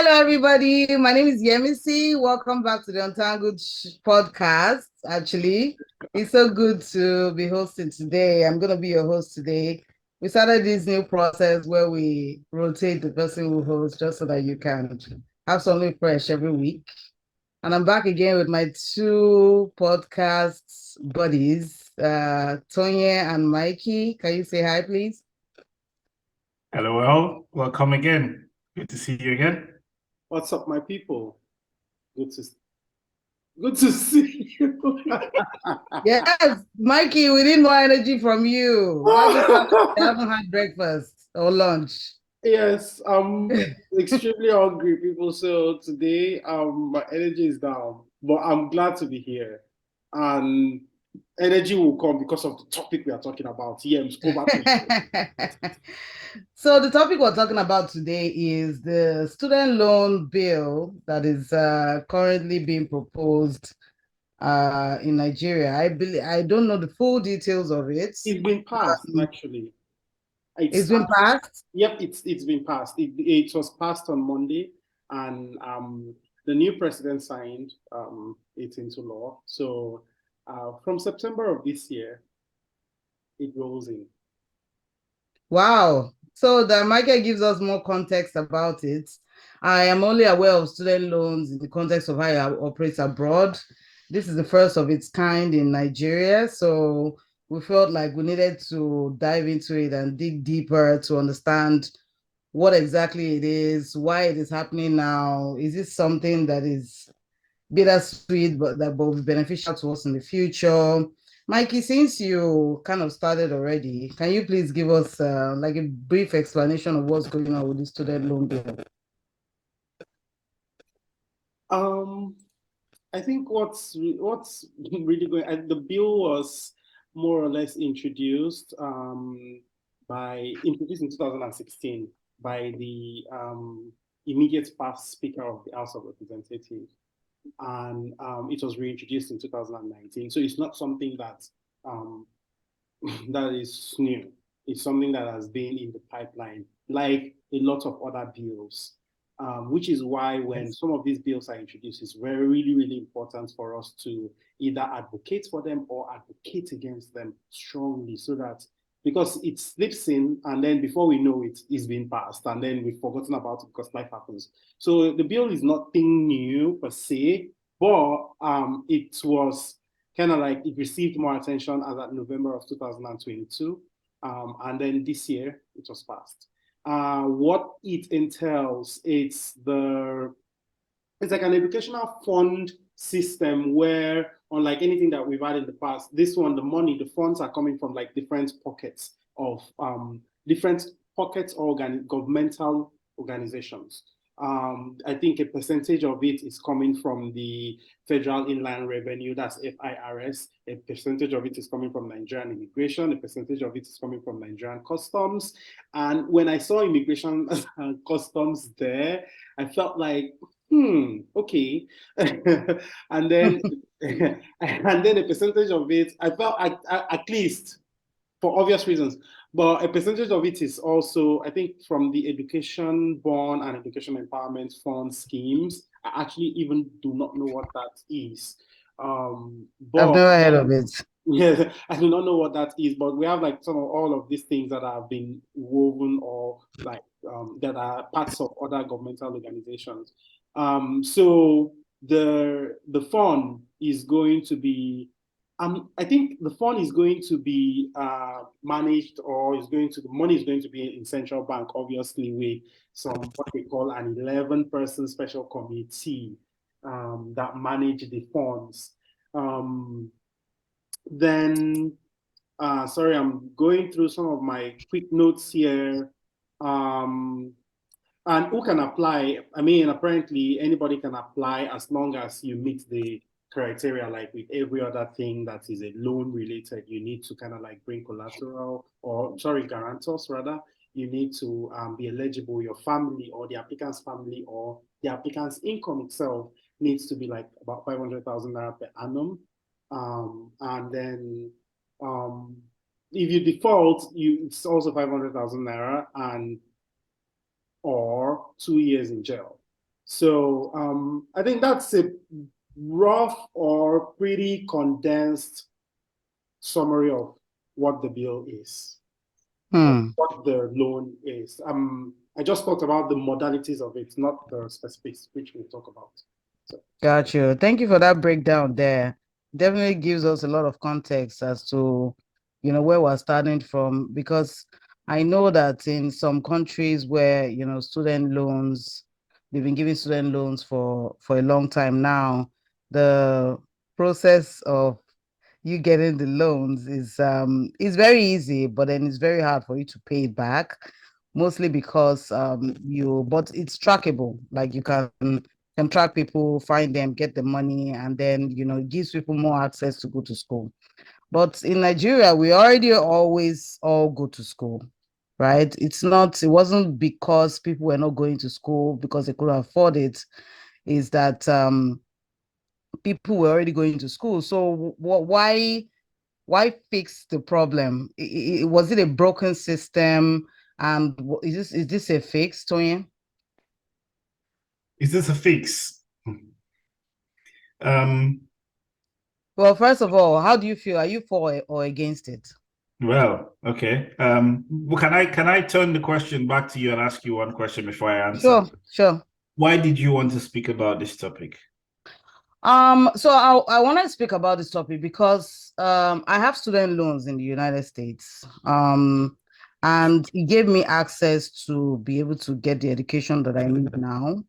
Hello, everybody. My name is Yemisi. Welcome back to the Untangled podcast. Actually, it's so good to be hosting today. I'm going to be your host today. We started this new process where we rotate the person who hosts just so that you can have something fresh every week. And I'm back again with my two podcast buddies, Tonye and Mikey. Can you say hi, please? Hello, all. Welcome again. Good to see you again. What's up, my people? Good to see you. Yes, Mikey, we need more energy from you. Why do you haven't had breakfast or lunch? Yes, I'm extremely hungry, people. So today, my energy is down, but I'm glad to be here, and energy will come because of the topic we are talking about. Yems, over to you. So the topic we're talking about today is the student loan bill that is currently being proposed in Nigeria. I don't know the full details of it. It's been passed, actually. It's been passed. Yep, it's been passed. It was passed on Monday, and the new president signed it into law. So from September of this year, it rolls in. Wow. So the Michael gives us more context about it. I am only aware of student loans in the context of how it operates abroad. This is the first of its kind in Nigeria. So we felt like we needed to dive into it and dig deeper to understand what exactly it is, why it is happening now. Is this something that is bittersweet, but that will be beneficial to us in the future? Mikey, since you kind of started already, can you please give us like a brief explanation of what's going on with the student loan bill? I think what's really going. The bill was more or less introduced introduced in 2016 by the immediate past Speaker of the House of Representatives, and it was reintroduced in 2019. So it's not something that that is new. It's something that has been in the pipeline, like a lot of other bills. Which is why when some of these bills are introduced, it's really, really important for us to either advocate for them or advocate against them strongly, so that because it slips in and then before we know it, it's been passed and then we've forgotten about it because life happens. So the bill is nothing new per se, but it was kind of like it received more attention as at November of 2022. And then this year it was passed. What it entails, it's like an educational fund system where, unlike anything that we've had in the past, this one, the funds are coming from like different pockets of governmental organizations. I think a percentage of it is coming from the Federal Inland Revenue, that's FIRS. A percentage of it is coming from Nigerian immigration. A percentage of it is coming from Nigerian customs. And when I saw immigration and customs there, I felt like, okay. And then and then a percentage of it, I felt at least for obvious reasons. But a percentage of it is also, I think, from the education bond and education empowerment fund schemes. I actually even do not know what that is. I've But never heard of it. yeah, I do not know what that is. But we have like all of these things that have been woven or like that are parts of other governmental organizations. So the fund is going to be I think the fund is going to be managed, or the money is going to be in central bank, obviously, with what they call an 11-person special committee that manage the funds. Then, sorry, I'm going through some of my quick notes here. And who can apply? I mean, apparently anybody can apply as long as you meet the criteria. Like with every other thing that is a loan related, you need to kind of like bring collateral, or sorry, guarantors rather. You need to be eligible. Your family or the applicant's family or the applicant's income itself needs to be like about 500,000 naira per annum. And then if you default, it's also 500,000 naira and or 2 years in jail. So I think that's a rough or pretty condensed summary of what the bill is, what the loan is. I just talked about the modalities of it, not the specifics, which we'll talk about. So. Got you. Thank you for that breakdown there. Definitely gives us a lot of context as to, where we're starting from, because I know that in some countries where, student loans, they've been giving student loans for a long time now, the process of you getting the loans is very easy, but then it's very hard for you to pay it back, mostly because but it's trackable. Like you can track people, find them, get the money, and then it gives people more access to go to school. But in Nigeria, we already always all go to school, right? It wasn't because people were not going to school because they couldn't afford it, is that people were already going to school. So why fix the problem? Was it a broken system? And is this a fix, Tonye? Is this a fix? Well, first of all, how do you feel? Are you for or against it? Well, okay. Well, can I turn the question back to you and ask you one question before I answer? Sure. Why did you want to speak about this topic? So I want to speak about this topic because I have student loans in the United States. And it gave me access to be able to get the education that I need now,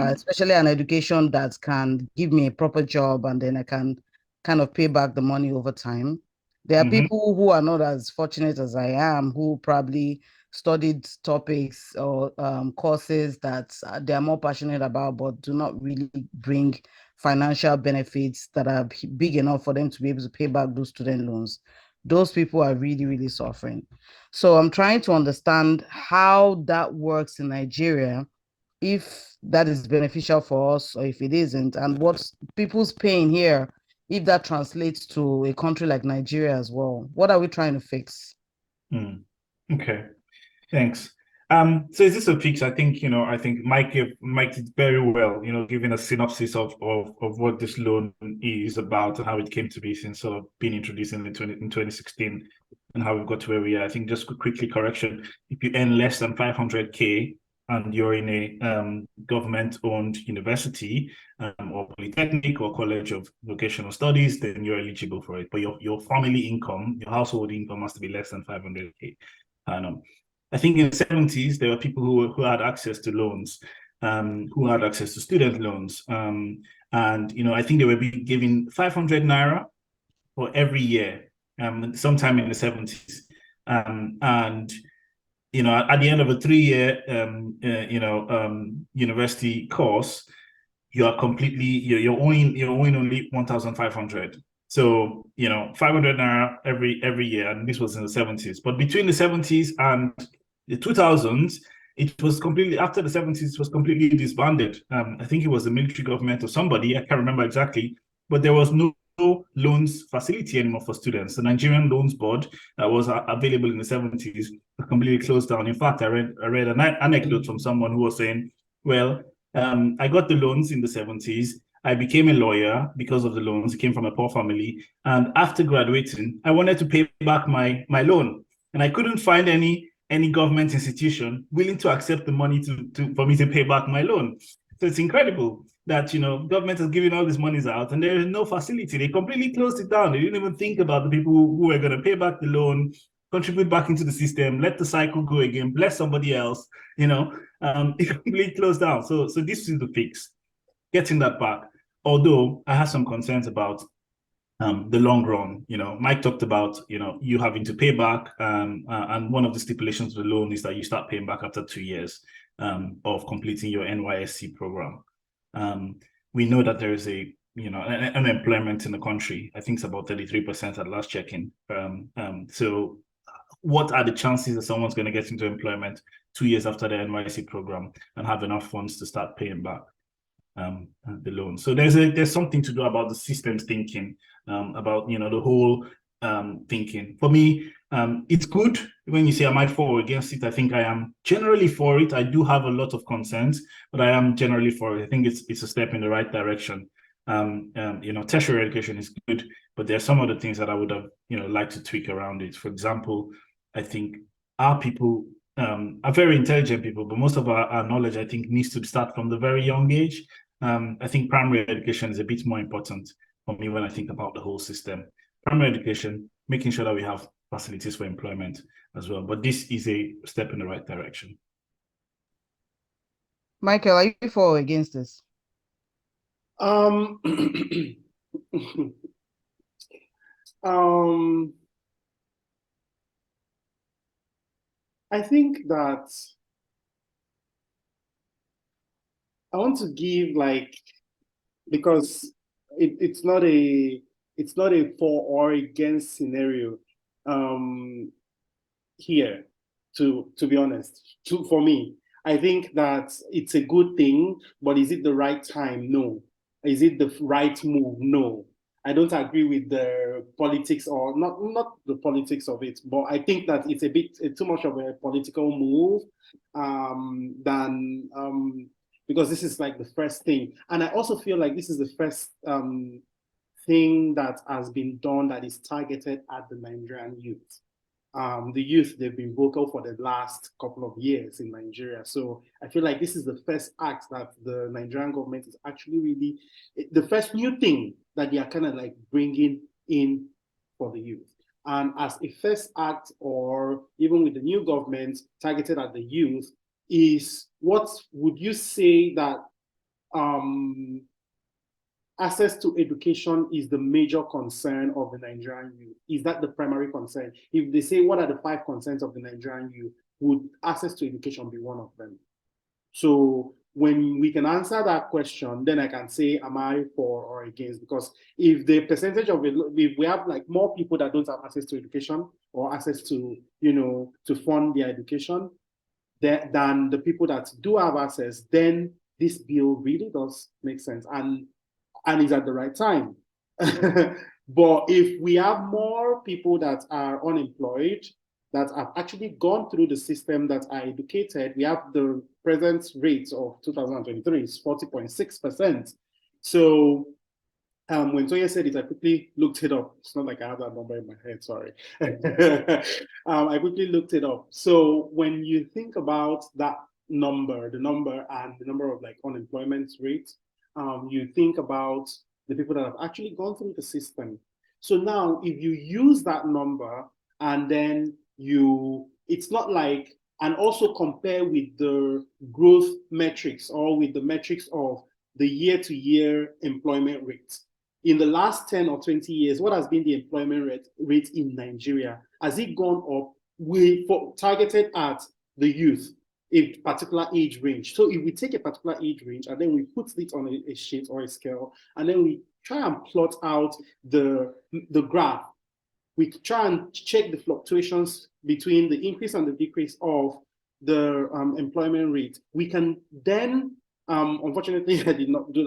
especially an education that can give me a proper job, and then I can kind of pay back the money over time. There are people who are not as fortunate as I am, who probably studied topics or courses that they are more passionate about, but do not really bring financial benefits that are big enough for them to be able to pay back those student loans. Those people are really, really suffering. So I'm trying to understand how that works in Nigeria, if that is beneficial for us or if it isn't, and what people's pain here, if that translates to a country like Nigeria as well. What are we trying to fix? Okay, thanks. So is this a fix? I think Mike did very well, giving a synopsis of what this loan is about and how it came to be since sort of being introduced in 2016 and how we've got to where we are. I think just quickly correction, if you earn less than 500K and you're in a government-owned university or polytechnic or college of vocational studies, then you're eligible for it. But your family income, your household income has to be less than 500K. I think in the 70s, there were people who had access to loans, who had access to student loans. And, I think they were being given 500 naira for every year, sometime in the 70s. And, at the end of a 3-year, university course, you're owing only 1,500. So, 500 naira every year, and this was in the 70s. But between the 70s and the 2000s, it was completely, after the 70s, it was completely disbanded. I think it was the military government or somebody, I can't remember exactly, but there was no loans facility anymore for students. The Nigerian Loans Board that was available in the 70s completely closed down. In fact, I read an anecdote from someone who was saying, well, I got the loans in the 70s. I became a lawyer because of the loans. I came from a poor family. And after graduating, I wanted to pay back my loan. And I couldn't find any government institution willing to accept the money for me to pay back my loan. So it's incredible that, government is giving all these monies out and there is no facility. They completely closed it down. They didn't even think about the people who were going to pay back the loan, contribute back into the system, let the cycle go again, bless somebody else, it completely closed down. So this is the fix, getting that back. Although I have some concerns about the long run. Mike talked about, you having to pay back, and one of the stipulations of the loan is that you start paying back after 2 years of completing your NYSC program. We know that there is unemployment in the country. I think it's about 33% at last checking. So what are the chances that someone's going to get into employment 2 years after the NYSC program and have enough funds to start paying back the loan? So there's something to do about the systems thinking, about the whole thinking. For me, it's good when you say, am I for or against it? I think I am generally for it. I do have a lot of concerns, but I am generally for it. I think it's a step in the right direction. Tertiary education is good, but there are some other things that I would have, liked to tweak around it. For example, I think our people are very intelligent people, but most of our knowledge, I think, needs to start from the very young age. I think primary education is a bit more important for me when I think about the whole system. Primary education, making sure that we have facilities for employment as well. But this is a step in the right direction. Michael, are you for or against this? Um, I think that I want to give because it's not a for or against scenario here, to be honest. For me, I think that it's a good thing, but is it the right time? No. Is it the right move? No. I don't agree with the politics, or not the politics of it, but I think that it's a bit too much of a political move than because this is like the first thing. And I also feel like this is the first thing that has been done that is targeted at the Nigerian youth. The youth, they've been vocal for the last couple of years in Nigeria. So I feel like this is the first act that the Nigerian government is actually really, the first new thing that they are kind of like bringing in for the youth. And as a first act, or even with the new government targeted at the youth, is what would you say that access to education is the major concern of the Nigerian youth? Is that the primary concern? If they say, what are the 5 concerns of the Nigerian youth, would access to education be one of them? So when we can answer that question, then I can say, am I for or against? Because if the percentage of it, if we have like more people that don't have access to education or access to, to fund their education, than the people that do have access, then this bill really does make sense and is at the right time. But if we have more people that are unemployed, that have actually gone through the system, that are educated, we have the present rate of 2023 is 40.6%. So when Tonye said it, I quickly looked it up. It's not like I have that number in my head, sorry. I quickly looked it up. So when you think about that number, the number and the number of like unemployment rates, you think about the people that have actually gone through the system. So now if you use that number and then it's not like, and also compare with the growth metrics or with the metrics of the year-to-year employment rates. In the last 10 or 20 years, what has been the employment rate in Nigeria? Has it gone up? Targeted at the youth, a particular age range. So if we take a particular age range and then we put it on a sheet or a scale, and then we try and plot out the graph, we try and check the fluctuations between the increase and the decrease of the employment rate, we can then unfortunately, I did not do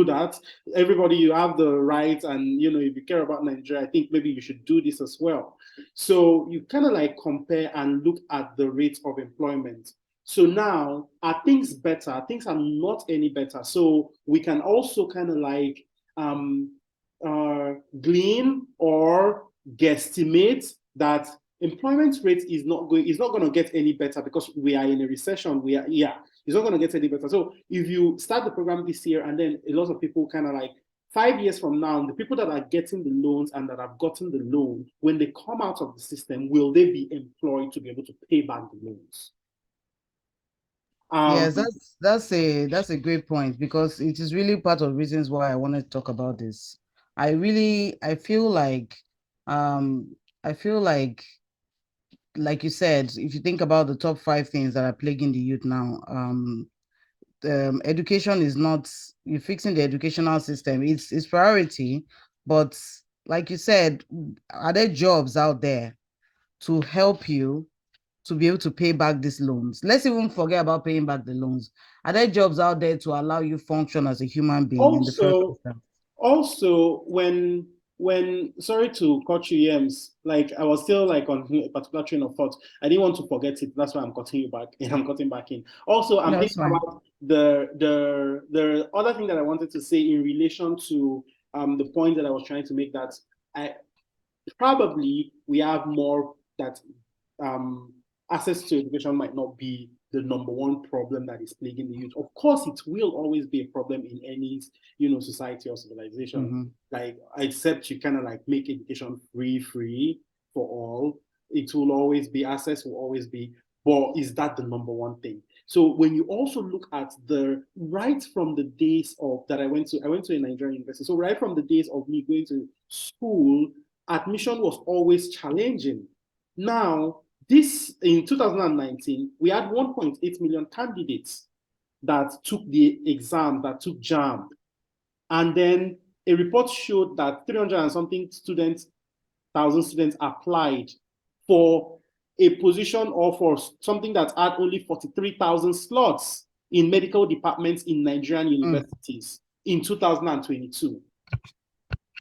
that. Everybody, you have the right, and if you care about Nigeria, I think maybe you should do this as well. So you kind of like compare and look at the rate of employment. So now, are things better? Things are not any better. So we can also kind of like glean or guesstimate that employment rate is not going to get any better because we are in a recession. It's not going to get any better. So if you start the program this year and then a lot of people kind of like 5 years from now, the people that are getting the loans and that have gotten the loan, when they come out of the system, will they be employed to be able to pay back the loans? Yes, that's a great point, because it is really part of reasons why I wanted to talk about this. I feel like like you said, if you think about the top 5 things that are plaguing the youth now, education is not, you're fixing the educational system. It's priority, but like you said, are there jobs out there to help you to be able to pay back these loans? Let's even forget about paying back the loans. Are there jobs out there to allow you function as a human being in the first instance? Also, when sorry to cut you, Yems, like I was still like on a particular train of thought. I didn't want to forget it. That's why I'm cutting you back and I'm cutting back in. Also, I'm No, it's thinking fine. about the other thing that I wanted to say in relation to the point that I was trying to make, that I probably we have more that access to education might not be the number one problem that is plaguing the youth. Of course, it will always be a problem in any society or civilization. Mm-hmm. Like, except you kind of like make education free for all. It will always be, access will always be, but is that the number one thing? So when you also look at the right from the days of that I went to a Nigerian university. So right from the days of me going to school, admission was always challenging. Now, this in 2019, we had 1.8 million candidates that took the exam, that took JAMB. And then a report showed that 300 and something thousand students applied for a position or for something that had only 43,000 slots in medical departments in Nigerian universities in 2022.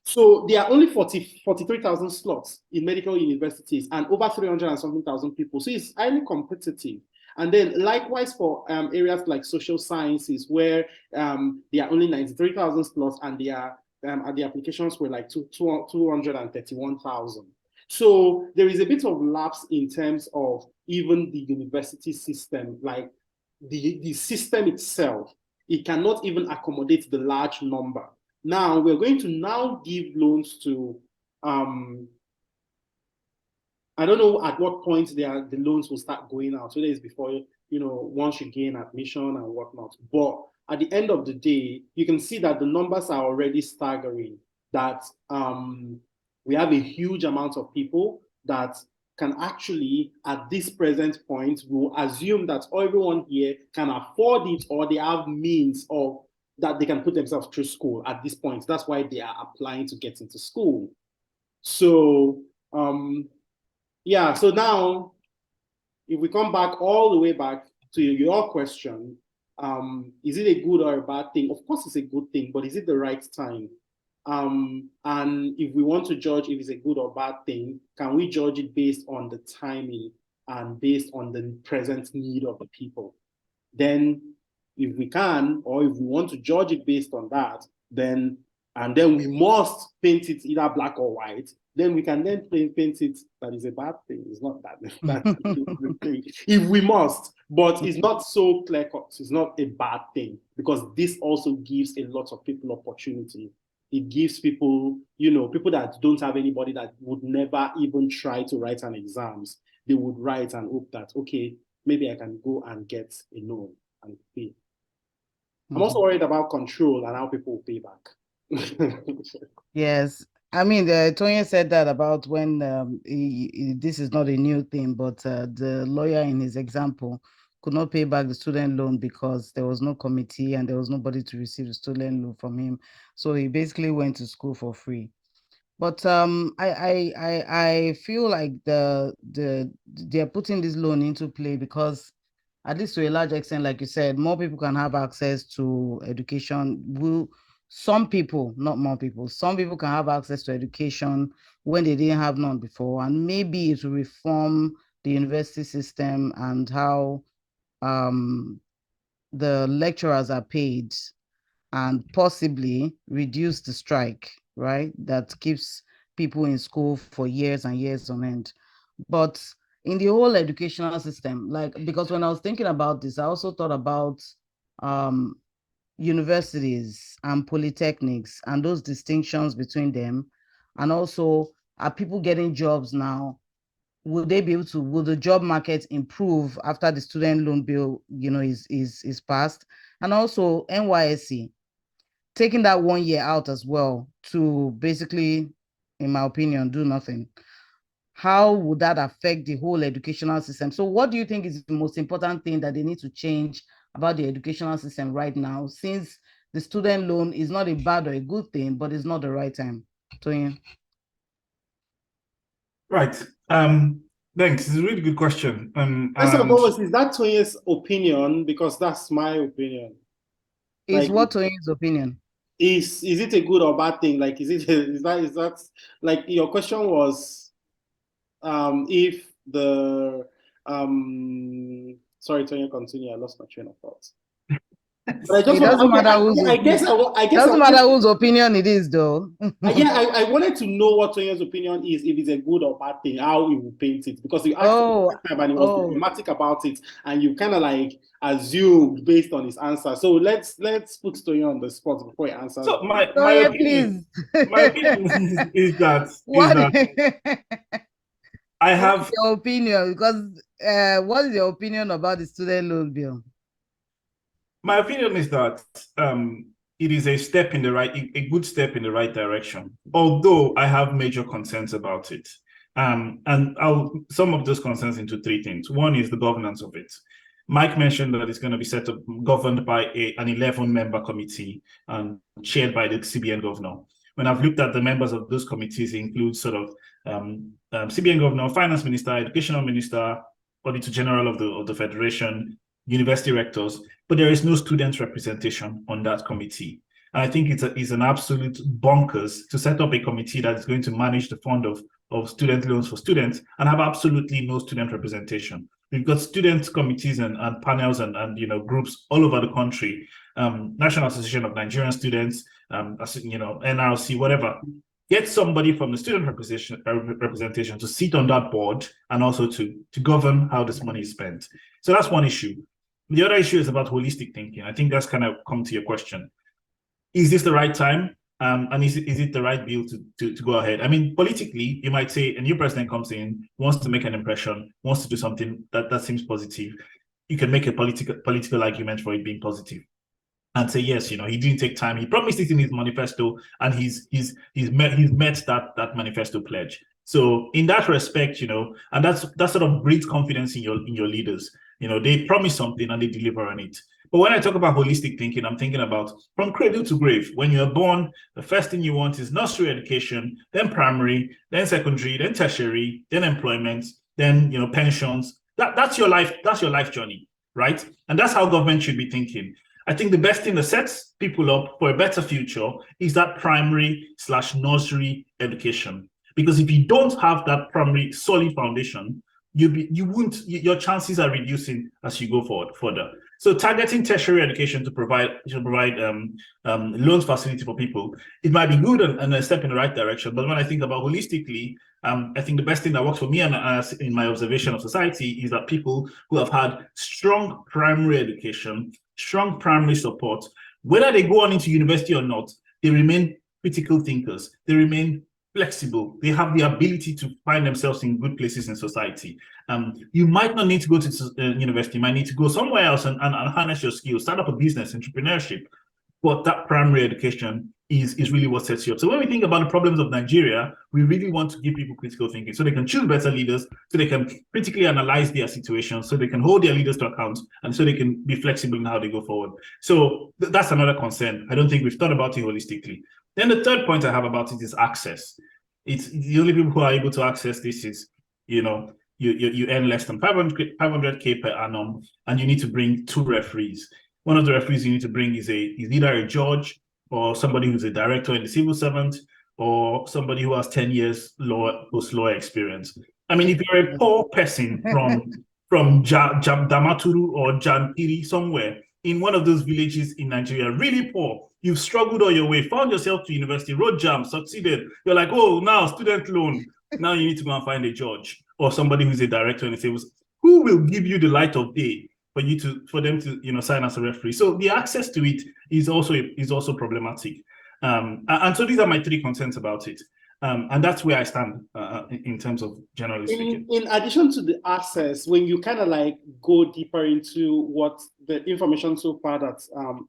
So there are only 43,000 slots in medical universities and over 300 and something thousand people. So it's highly competitive. And then likewise for areas like social sciences, where there are only 93,000 slots and the applications were like 231,000. So there is a bit of lapse in terms of even the university system, like the system itself. It cannot even accommodate the large number. Now we're going to now give loans to I don't know at what point the loans will start going out. So it's before, once you gain admission and whatnot. But at the end of the day, you can see that the numbers are already staggering, that we have a huge amount of people that can actually, at this present point, we'll assume that everyone here can afford it, or they have means of that they can put themselves through school at this point. That's why they are applying to get into school. So yeah, so now if we come back all the way back to your question, is it a good or a bad thing? Of course it's a good thing, but is it the right time? And if we want to judge if it's a good or bad thing, can we judge it based on the timing and based on the present need of the people? Then if we can, or if we want to judge it based on that, then we must paint it either black or white. Then we can then paint it that is a bad thing. It's not that that's a good thing. If we must, but it's not so clear cut. It's not a bad thing, because this also gives a lot of people opportunity. It gives people, people that don't have anybody, that would never even try to write an exams. They would write and hope that, okay, maybe I can go and get a loan and pay. I'm also worried about control and how people will pay back. Yes. I mean, Tonye said that about when this is not a new thing, but the lawyer in his example could not pay back the student loan because there was no committee and there was nobody to receive the student loan from him. So he basically went to school for free. But I feel like they're putting this loan into play because, at least to a large extent, like you said, more people can have access to education. Some people, not more people, some people can have access to education when they didn't have none before, and maybe it will reform the university system and how the lecturers are paid, and possibly reduce the strike, right? That keeps people in school for years and years on end. But in the whole educational system, like, because when I was thinking about this, I also thought about universities and polytechnics and those distinctions between them. And also, are people getting jobs now? Will the job market improve after the student loan bill, is passed? And also NYSC, taking that 1 year out as well to basically, in my opinion, do nothing. How would that affect the whole educational system? So what do you think is the most important thing that they need to change about the educational system right now, since the student loan is not a bad or a good thing, but it's not the right time? Tonye? Right. Thanks. It's a really good question. First and And foremost, is that Tonye's opinion? Because that's my opinion. Is Like, what Tonye's opinion? is it a good or bad thing? Like, is that like your question was, if the sorry, Tonye, continue. I lost my train of thought. But I just It want, doesn't okay, matter whose I guess doesn't matter whose opinion it is, though. yeah, I wanted to know what Tonye's opinion is, if it's a good or bad thing, how he will paint it. Because you asked him Oh, last time and he was oh, diplomatic about it, and you kind of like assumed based on his answer. So let's put Tonye on the spot before he answers. So my so yeah, opinion, please. my opinion is that What? I What's have your opinion? Because what is your opinion about the student loan bill? my opinion is that it is a step in the right, a good step in the right direction. Although I have major concerns about it, and I'll sum up those concerns into three things. One is the governance of it. Mike mentioned that it's going to be set up, governed by an 11-member committee and chaired by the CBN governor. When I've looked at the members of those committees, it includes sort of CBN governor, finance minister, educational minister, auditor general of the federation, university rectors, but there is no student representation on that committee. And I think it's an absolute bonkers to set up a committee that is going to manage the fund of student loans for students and have absolutely no student representation. We've got student committees and panels and groups all over the country, National Association of Nigerian Students, NRC, whatever. Get somebody from the student representation to sit on that board and also to govern how this money is spent. So that's one issue. The other issue is about holistic thinking. I think that's kind of come to your question. Is this the right time? And is it the right bill to go ahead? I mean, politically, you might say a new president comes in, wants to make an impression, wants to do something that seems positive. You can make a political argument for it being positive and say, yes, he didn't take time. He promised it in his manifesto, and he's met that manifesto pledge. So in that respect, and that sort of breeds confidence in your leaders. They promise something and they deliver on it. But when I talk about holistic thinking, I'm thinking about from cradle to grave. When you're born, the first thing you want is nursery education, then primary, then secondary, then tertiary, then employment, then pensions. That's your life. That's your life journey, right? And that's how government should be thinking. I think the best thing that sets people up for a better future is that primary/nursery education. Because if you don't have that primary solid foundation, your chances are reducing as you go forward further. So targeting tertiary education to provide loans facility for people, it might be good and a step in the right direction. But when I think about holistically, I think the best thing that works for me and in my observation of society is that people who have had strong primary education, strong primary support, whether they go on into university or not, they remain critical thinkers. They remain flexible. They have the ability to find themselves in good places in society. You might not need to go to university. You might need to go somewhere else and harness your skills, start up a business, entrepreneurship. But that primary education is really what sets you up. So when we think about the problems of Nigeria, we really want to give people critical thinking so they can choose better leaders, so they can critically analyze their situation, so they can hold their leaders to account, and so they can be flexible in how they go forward. So that's another concern. I don't think we've thought about it holistically. Then the third point I have about it is access. It's the only people who are able to access this is, you earn less than 500K per annum, and you need to bring 2 referees. One of the referees you need to bring is either a judge or somebody who's a director in the civil servant or somebody who has 10 years post-law experience. I mean, if you're a poor person from Damaturu or Jampiri somewhere in one of those villages in Nigeria, really poor, you've struggled all your way, found yourself to university, wrote jam, succeeded. You're like, oh, now student loan. Now you need to go and find a judge or somebody who's a director in the civil. Who will give you the light of day for them to sign as a referee? So the access to it is also problematic. And so these are my 3 concerns about it. And that's where I stand in terms of generally speaking. In addition to the access, when you kind of like go deeper into what the information so far that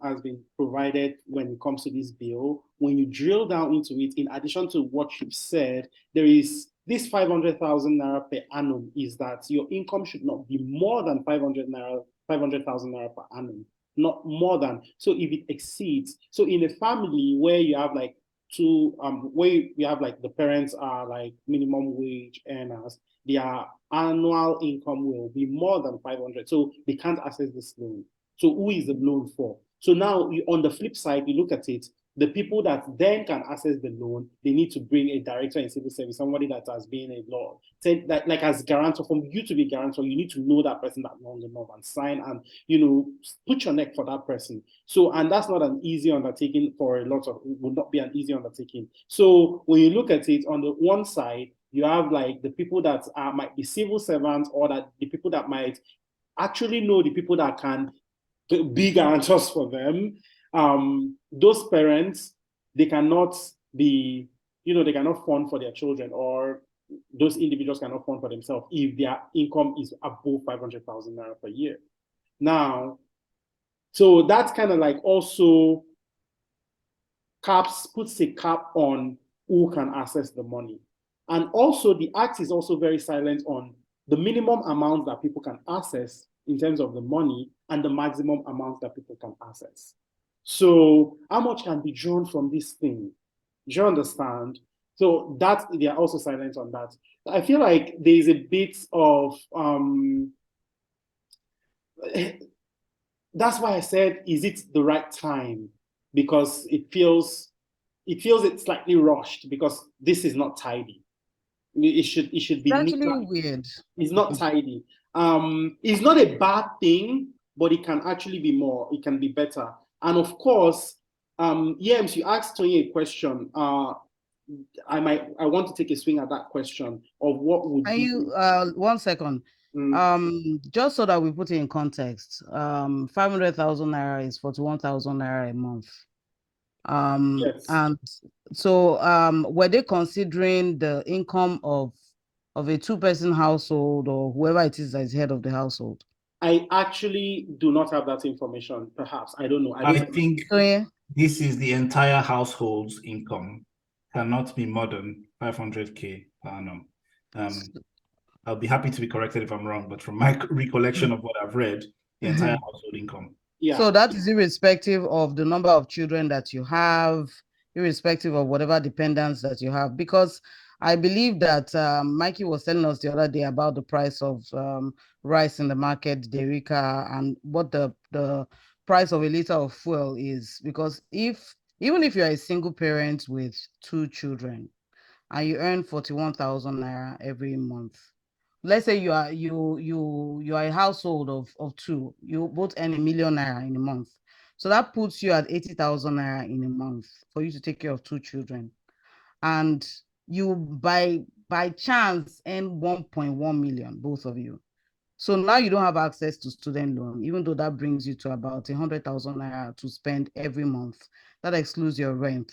has been provided when it comes to this bill, when you drill down into it, in addition to what you've said, there is this 500,000 naira per annum, is that your income should not be more than 500,000 naira per annum, not more than. So if it exceeds, so in a family where you have like where we have like the parents are like minimum wage earners, their annual income will be more than 500, so they can't access this loan. So who is the loan for? So now on the flip side, you look at it, The people that then can access the loan, they need to bring a director in civil service, somebody that has been a law, like as guarantor. For you to be guarantor, you need to know that person that long enough and sign and, put your neck for that person. So, and that's not an easy undertaking for a lot of, it would not be an easy undertaking. So when you look at it on the one side, you have like the people that might be civil servants, or that the people that might actually know the people that can be guarantors for them. Those parents, they cannot be, they cannot fund for their children, or those individuals cannot fund for themselves if their income is above 500,000 naira per year. Now, so that's kind of like also puts a cap on who can access the money. And also the act is also very silent on the minimum amount that people can access in terms of the money and the maximum amount that people can access. So how much can be drawn from this thing? Do you understand? So that they are also silent on that. I feel like there is a bit of that's why I said, is it the right time? Because it feels it's slightly rushed, because this is not tidy. It should be actually neater. weird. It's not tidy. It's not a bad thing, but it can actually be more. It can be better. And of course, Yems, you asked Tonye a question. I want to take a swing at that question of what would And be. you 1 second. Just so that we put it in context, 500,000 naira is 41,000 naira a month. Yes. And so were they considering the income of a two-person household, or whoever it is that is head of the household? I actually do not have that information. Perhaps I don't know. I think So, yeah. this is the entire household's income. Cannot be more than 500k per annum. I'll be happy to be corrected if I'm wrong, but from my recollection of what I've read, the entire household income. Yeah. So that is irrespective of the number of children that you have, irrespective of whatever dependents that you have. Because I believe that Mikey was telling us the other day about the price of rice in the market, Derica, and what the price of a liter of fuel is. Because even if you're a single parent with 2 children and you earn 41,000 naira every month, let's say you are a household of 2, you both earn 1,000,000 naira in a month, so that puts you at 80,000 naira in a month for you to take care of 2 children, and you by chance earn 1.1 million, both of you. So now you don't have access to student loan, even though that brings you to about 100,000 naira to spend every month. That excludes your rent.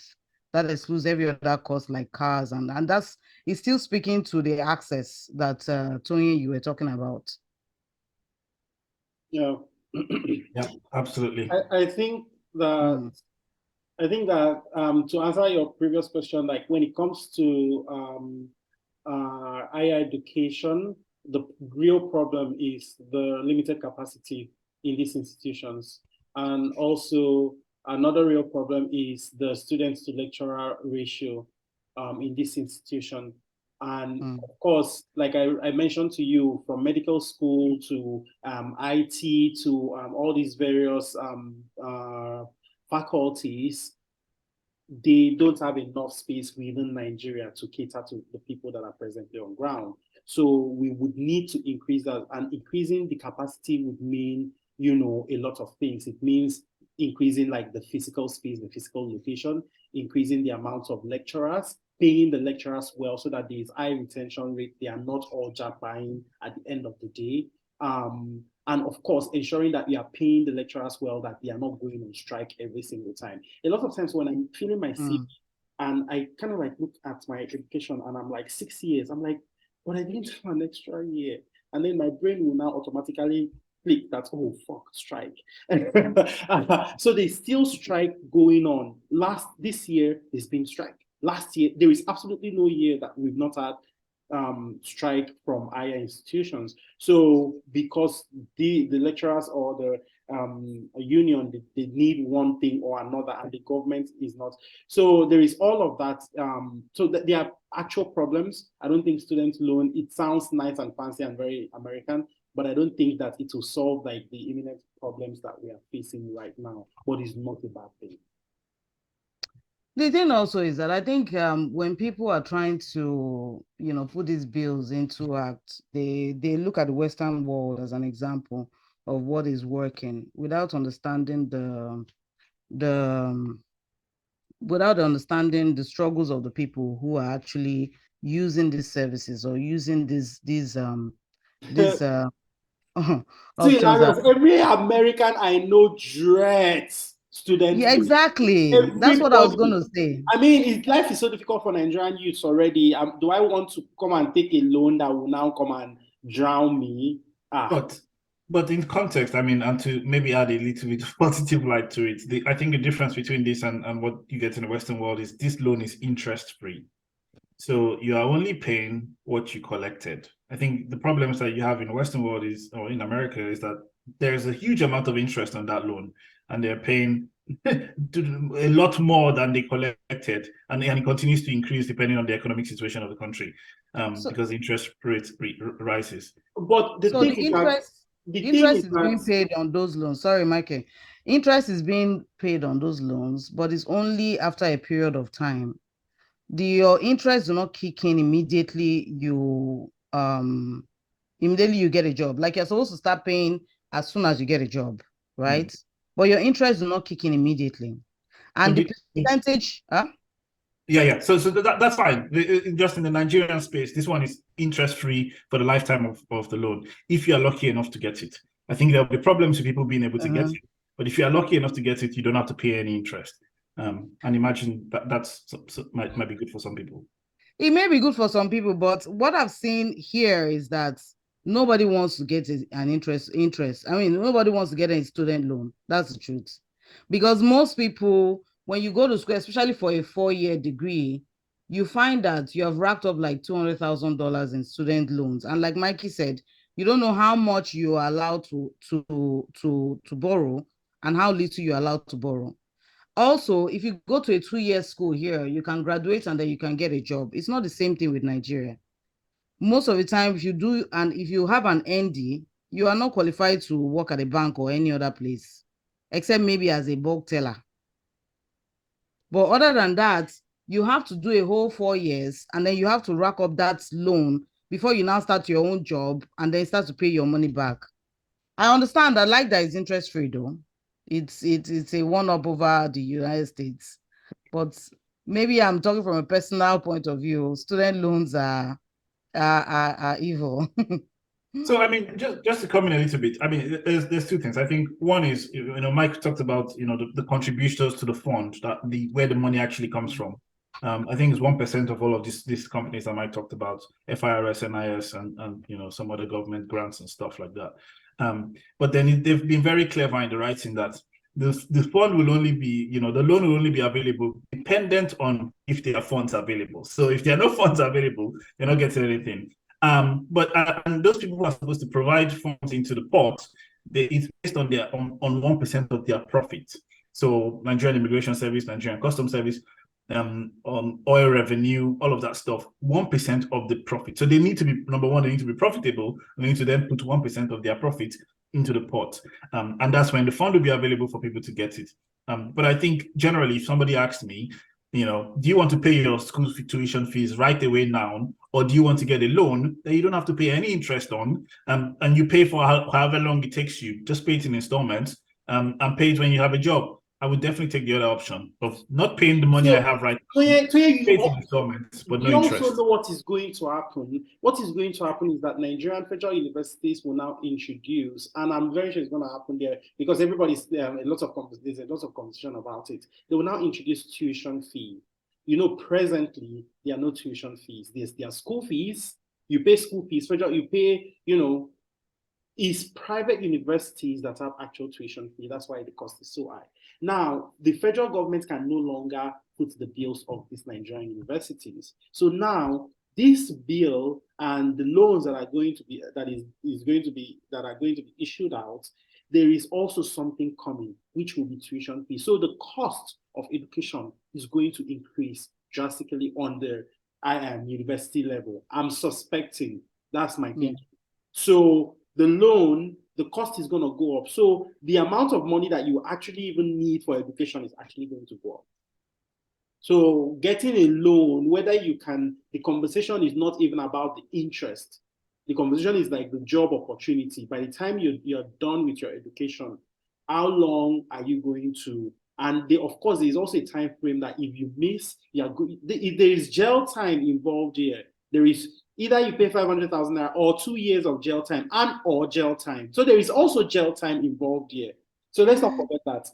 That excludes every other cost like cars, and that's it's still speaking to the access that Tony, you were talking about. Yeah. Yeah, absolutely. I think that to answer your previous question, like when it comes to higher education, the real problem is the limited capacity in these institutions. And also another real problem is the students to lecturer ratio in this institution. And of course, like I mentioned to you, from medical school to IT to all these various faculties, they don't have enough space within Nigeria to cater to the people that are presently on ground. So we would need to increase that, and increasing the capacity would mean, a lot of things. It means increasing like the physical space, the physical location, increasing the amount of lecturers, paying the lecturers well so that there is high retention rate. They are not all buying at the end of the day. And of course, ensuring that we are paying the lecturers well, that they are not going on strike every single time. A lot of times when I'm filling my CV and I kind of like look at my education and I'm like 6 years, I'm like, but I didn't have an extra year. And then my brain will now automatically click that, oh, fuck, strike. So there's still strike going on. This year, there's been strike. Last year, there is absolutely no year that we've not had strike from higher institutions. So because the lecturers or the union, they need one thing or another, and the government is not. So there is all of that. So there are actual problems. I don't think student loan, it sounds nice and fancy and very American, but I don't think that it will solve like the imminent problems that we are facing right now. But it's not a bad thing. The thing also is that I think when people are trying to, put these bills into act, they look at the Western world as an example of what is working without understanding the without understanding the struggles of the people who are actually using these services or using these See, options that. hilarious. Every American I know dreads student Yeah, loan. exactly. That's what I was going Everybody. to say. I mean, life is so difficult for Nigerian youths already. Do I want to come and take a loan that will now come and drown me? Ah, But in context, I mean, and to maybe add a little bit of positive light to it, I think the difference between this and what you get in the Western world is this loan is interest free. So you are only paying what you collected. I think the problems that you have in the Western world is, or in America, is that there's a huge amount of interest on that loan, and they're paying a lot more than they collected, and it continues to increase depending on the economic situation of the country, So, because interest rates rises. but the so thing the is that interest is being paid on those loans. Sorry, Michael. Interest is being paid on those loans, but it's only after a period of time. Your interest do not kick in immediately. Immediately you get a job. Like you're supposed to start paying as soon as you get a job, right? But your interest do not kick in immediately, So and the percentage. yeah. So that's fine. Just in the Nigerian space, this one is interest free for the lifetime of the loan. If you are lucky enough to get it, I think there'll be problems with people being able to get it. But if you are lucky enough to get it, you don't have to pay any interest. And imagine that's might be good for some people. It may be good for some people, but what I've seen here is that nobody wants to get an interest. I mean, nobody wants to get a student loan. That's the truth. Because most people, when you go to school, especially for a 4-year degree, you find that you have racked up like $200,000 in student loans. And like Mikey said, you don't know how much you are allowed to borrow and how little you're allowed to borrow. Also, if you go to a 2-year school here, you can graduate and then you can get a job. It's not the same thing with Nigeria. Most of the time, if you do, and if you have an ND, you are not qualified to work at a bank or any other place, except maybe as a bulk teller. But other than that, you have to do a whole 4 years and then you have to rack up that loan before you now start your own job and then start to pay your money back. I understand. I like that it's interest free though. It's a one-up over the United States. But maybe I'm talking from a personal point of view. Student loans are evil. So I mean, just to come in a little bit, I mean, there's two things. I think one is, Mike talked about, the contributors to the fund, that where the money actually comes from. I think it's 1% of all of these companies that Mike talked about, FIRS, NIS, and some other government grants and stuff like that. But then they've been very clever in the writing that the fund will only be, the loan will only be available dependent on if there are funds available. So if there are no funds available, you're not getting anything. But and those people who are supposed to provide funds into the pot, it's based on their on 1% of their profit. So Nigerian Immigration Service, Nigerian Customs Service, on oil revenue, all of that stuff, 1% of the profit. So they need to be, number one, they need to be profitable. They need to then put 1% of their profit into the pot. And that's when the fund will be available for people to get it. But I think generally, if somebody asks me, do you want to pay your school tuition fees right away now, or do you want to get a loan that you don't have to pay any interest on, and you pay for however long it takes you, just pay it in installments, and pay it when you have a job? I would definitely take the other option of not paying the money I have right now, pay it in installments, but no interest. Also know what is going to happen. What is going to happen is that Nigerian federal universities will now introduce, and I'm very sure it's going to happen there because there's a lot of conversation about it. They will now introduce tuition fee. Presently there are no tuition fees. There are school fees. You pay school fees. Federal, you pay. It's private universities that have actual tuition fee. That's why the cost is so high. Now, the federal government can no longer put the bills of these Nigerian universities. So now, this bill and the loans that are going to be issued out, there is also something coming, which will be tuition fee. So the cost of education is going to increase drastically on the university level. I'm suspecting. That's my thinking. So the loan, the cost is going to go up. So the amount of money that you actually even need for education is actually going to go up. So getting a loan, whether you can, the conversation is not even about the interest. The conversation is like the job opportunity. By the time you're done with your education, how long are you going to? And of course, there's also a time frame that if you miss, you're good. If there is jail time involved here, there is either you pay 500,000 naira or 2 years of jail time and or jail time. So there is also jail time involved here. So let's not forget that.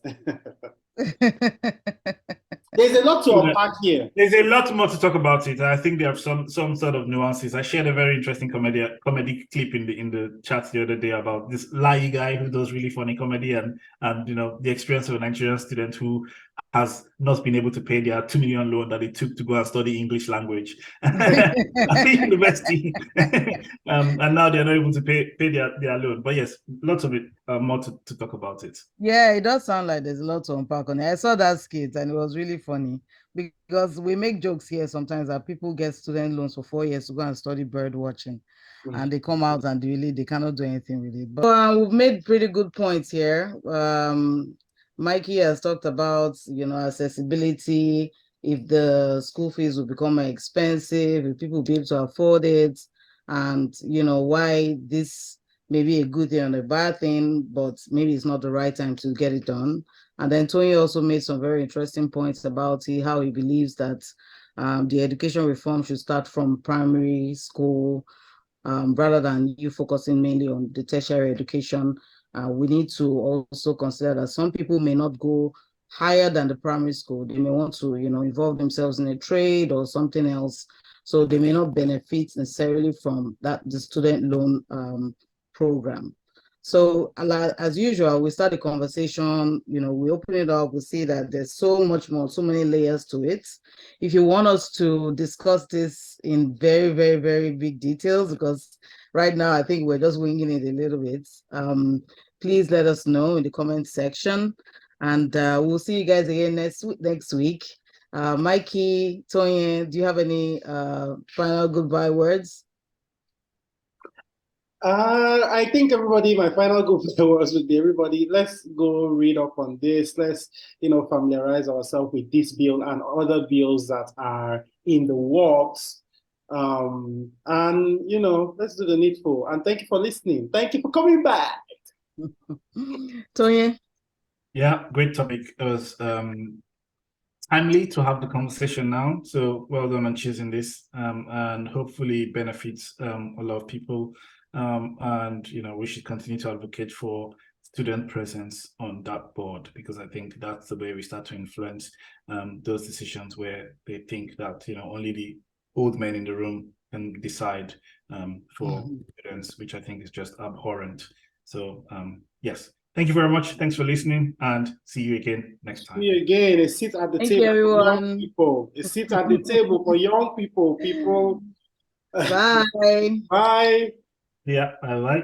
There's a lot to unpack here. There's a lot more to talk about it. I think there are some sort of nuances. I shared a very interesting comedy clip in the chat the other day about this Lai guy who does really funny comedy and the experience of a Nigerian student who has not been able to pay their 2 million loan that it took to go and study English language at the university. And now they're not able to pay their loan. But yes, lots of it, more to talk about it. Yeah, it does sound like there's a lot to unpack on it. I saw that skit and it was really funny because we make jokes here sometimes that people get student loans for 4 years to go and study bird watching. And they come out and they cannot do anything with it. But we've made pretty good points here. Mikey has talked about, accessibility, if the school fees will become more expensive, if people will be able to afford it, and, why this may be a good thing and a bad thing, but maybe it's not the right time to get it done. And then Tonye also made some very interesting points about how he believes that the education reform should start from primary school, rather than you focusing mainly on the tertiary education. We need to also consider that some people may not go higher than the primary school. They may want to, involve themselves in a trade or something else. So they may not benefit necessarily from the student loan program. So as usual, we start the conversation, we open it up, we see that there's so much more, so many layers to it. If you want us to discuss this in very, very, very big details, because right now I think we're just winging it a little bit, please let us know in the comment section. And we'll see you guys again next week. Mikey, Tonye, do you have any final goodbye words? I think everybody, my final goodbye words would be everybody, let's go read up on this. Let's, familiarize ourselves with this bill and other bills that are in the works. And, let's do the needful. And thank you for listening. Thank you for coming back. Tonye? Yeah, great topic. It was timely to have the conversation now. So well done on choosing this, and hopefully benefits a lot of people. And we should continue to advocate for student presence on that board, because I think that's the way we start to influence those decisions where they think that only the old men in the room can decide for students, which I think is just abhorrent. So yes, thank you very much. Thanks for listening, and see you again next time. See you again. A seat at the Thank table you, everyone. for young people. A seat at the table for young people. Bye. Bye. Yeah, bye-bye.